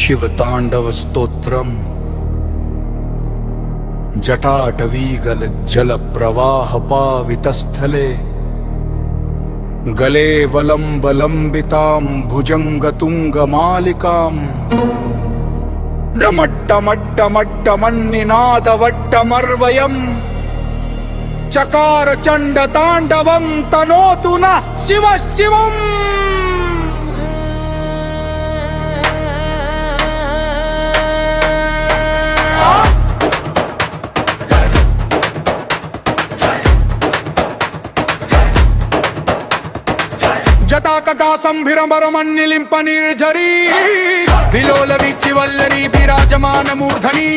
शिवताण्डवस्तोत्रम् जटाटवीगल जलप्रवाहपावितस्थले गले वलम्बलम्बितां भुजङ्गतुङ्गमालिकाम् डमट्टमट्टमट्टमन्निनादवट्टमर्वयम् चकार चण्डताण्डवं तनोतु नः शिवः शिवम्। जटाकका संभिरमरमन्निलिम्पनिर्झरी विलोल विचिवल्लरी विराजमान मूर्धनी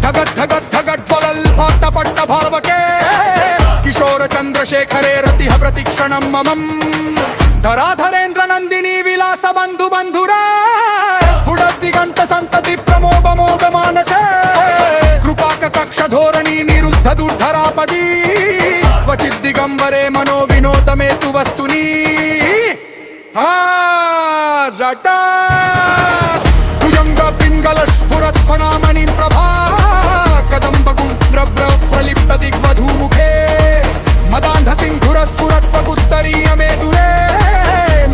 धगत् धगत् धगत् ज्वलल्पाट्टपट्ट भावके किशोर चन्द्रशेखरे रतिः प्रतिक्षणं ममम् धराधरेन्द्र नन्दिनी विलास बन्धु बन्धुरा स्फुटद्दिगन्त सन्तति प्रमोद मोद मानसे कृपाक कक्ष धोरणी निरुद्ध दुर्धरापदी क्वचित् दिगम्बरे मनो विनोदमे तु वस्तुनि जटा भुजंग पिंगल स्फुरत् फनामणि प्रभा कदम्ब गुण्ड्रभ्र प्रलिप्त दिग्वधूमुखे मदान्ध सिन्धुर स्फुरत् वपुत्तरीय मे दुरे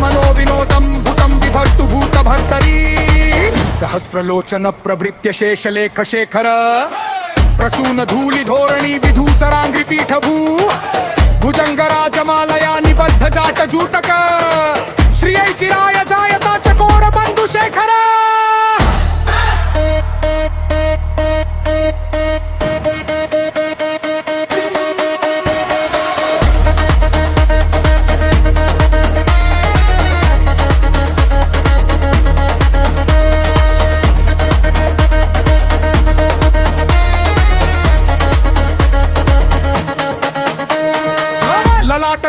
मनो विनोदं भूतं बिभर्तु भूत भर्तरी सहस्रलोचन प्रभृत्य शेषलेख शेखर प्रसून धूलि धोरणी विधूसरांग्रि पीठभू भुजंग राजमालया निबद्ध जाट जूटक श्रियै चिराय जायता चकोर बंधु शेखर।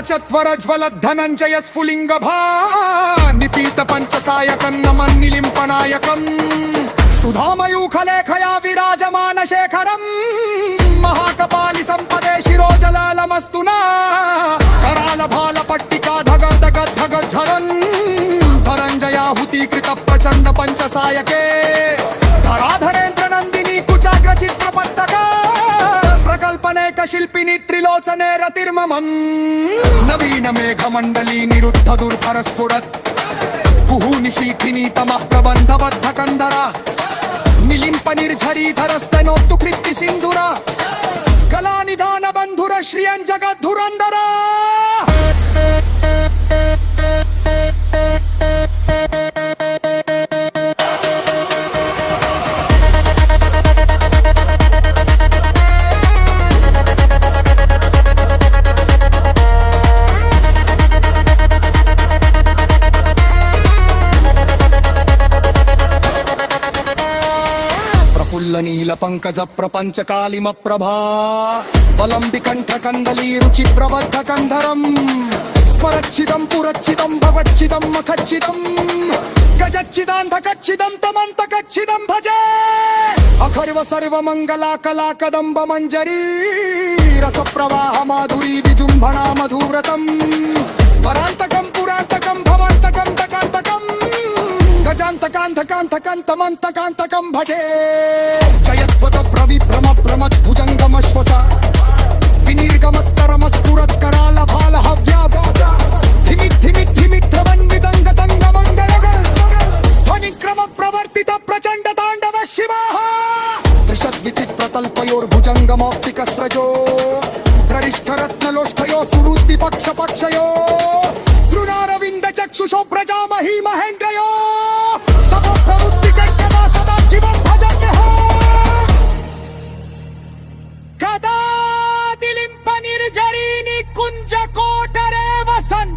चत्वर ज्वल धनंजय स्फुलिंग भा निपीत पंचसायकं नमन्निलिम्पनायकं सुधामयूखलेखया विराजमान शेखरं महाकपालि संपदे शिरोजलालमस्तुना कराल भाल पट्टिका धग धग धग झरन् धनंजयाहुतीकृत प्रचंड पंचसायके धराधरेन्द्र नंदिनी कुचाग्र चित्रपट्टका प्रकल्पनेक शिल्पिनी त्रिलोचने रतिर्ममम् नवीन मेघमण्डली निरुद्ध दुर्भर स्फुरत् कुहूनिशीथिनी तमः प्रबन्धबद्ध कन्धरा निलिम्प निर्झरीधरस्तनोक्तु कृत्ति सिन्धुरा कलानिधान बन्धुर श्रियं जगद्धुरन्धरा। नील पंकज प्रपंच कालिम प्रभा वलंबि कंठ कंदली रुचि प्रबद्ध कंधरम स्मरच्छिदं पुरच्छिदं भवच्छिदं मखच्छिदं गजच्छिदान्धकच्छिदं तमन्तकच्छिदं भजे अखर्व सर्व मंगला कला कदंब मंजरी रस प्रवाह माधुरी विजुंभणा मधुव्रतम स्मरान्तकं पुरान्तकं भवान्तकं तकान्तकं गजान्तकान्तकान्तकान्तमन्तकान्तकं भजे जयत्वत प्रविभ्रम प्रमद्भुजङ्गमश्वसा विनिर्गमत्तरमस्फुरत् कराल भाल हव्या धिमित् धिमित् धिमित् ध्रवन्विदङ्ग दङ्गमङ्गलग ध्वनिक्रम प्रवर्तित प्रचण्ड ताण्डव शिवः त्रिषद्विचित्रतल्पयोर्भुजङ्गमौक्तिकस्रजो प्ररिष्ठरत्नलोष्ठयो सुहृद्विपक्षपक्षयो तृणारविन्द चक्षुषो प्रजामही महेन्द्रयो सदा शिवं भजन्यः कदा दिलिम्प निर्झरीनि कुञ्ज कोटरे वसन्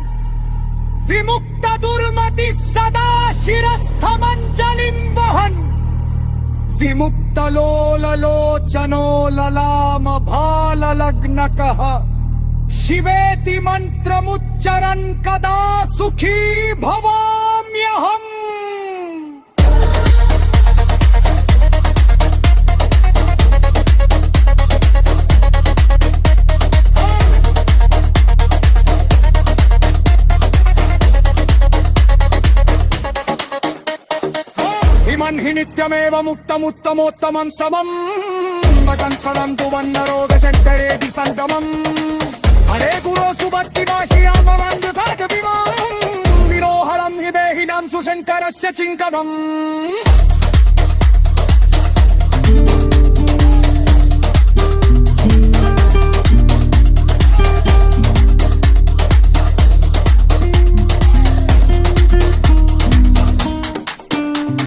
विमुक्त दुर्मति सदा शिरस्थमञ्जलिं वहन् विमुक्त लोललोचनो ललाम भाललग्नकः शिवेति मंत्रमुच्चरन् कदा सुखी भवाम्यहम्। ब्रह्मन् हि नित्यमेवमुत्तमुत्तमोत्तमं स्तवम् वटंस्वरन्तु वन्नरोगशङ्करेऽपि सङ्गमम् हरे गुरो सुभक्तिमाशियामवन्दुकादविमाम् विरोहरं हि देहिनां सुशङ्करस्य चिङ्कणम्